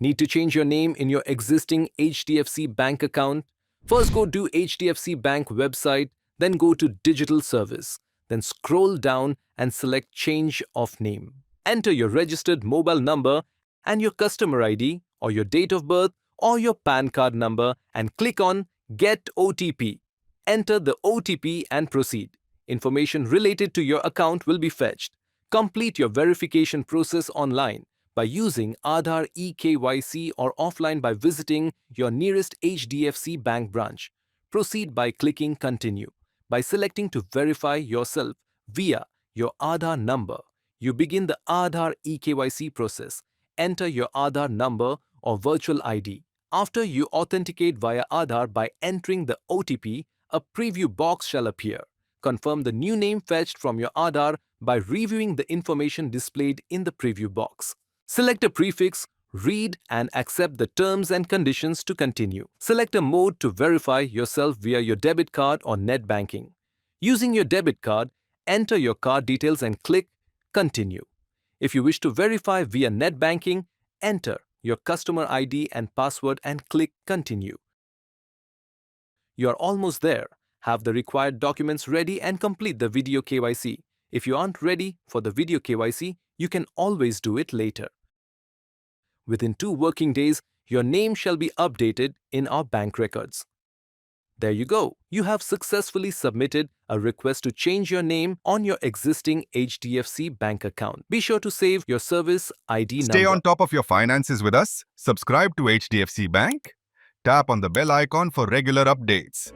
Need to change your name in your existing HDFC Bank account? First go to HDFC Bank website, then go to Digital Service. Then scroll down and select Change of Name. Enter your registered mobile number and your customer ID or your date of birth or your PAN card number and click on Get OTP. Enter the OTP and proceed. Information related to your account will be fetched. Complete your verification process online by using Aadhaar eKYC or offline by visiting your nearest HDFC Bank branch. Proceed by clicking Continue. By selecting to verify yourself via your Aadhaar number, you begin the Aadhaar eKYC process. Enter your Aadhaar number or virtual ID. After you authenticate via Aadhaar by entering the OTP, a preview box shall appear. Confirm the new name fetched from your Aadhaar by reviewing the information displayed in the preview box. Select a prefix, read and accept the terms and conditions to continue. Select a mode to verify yourself via your debit card or net banking. Using your debit card, enter your card details and click Continue. If you wish to verify via net banking, enter your customer ID and password and click Continue. You are almost there. Have the required documents ready and complete the video KYC. If you aren't ready for the video KYC, you can always do it later. Within 2 working days, your name shall be updated in our bank records. There you go. You have successfully submitted a request to change your name on your existing HDFC Bank account. Be sure to save your service ID number. Stay on top of your finances with us. Subscribe to HDFC Bank. Tap on the bell icon for regular updates.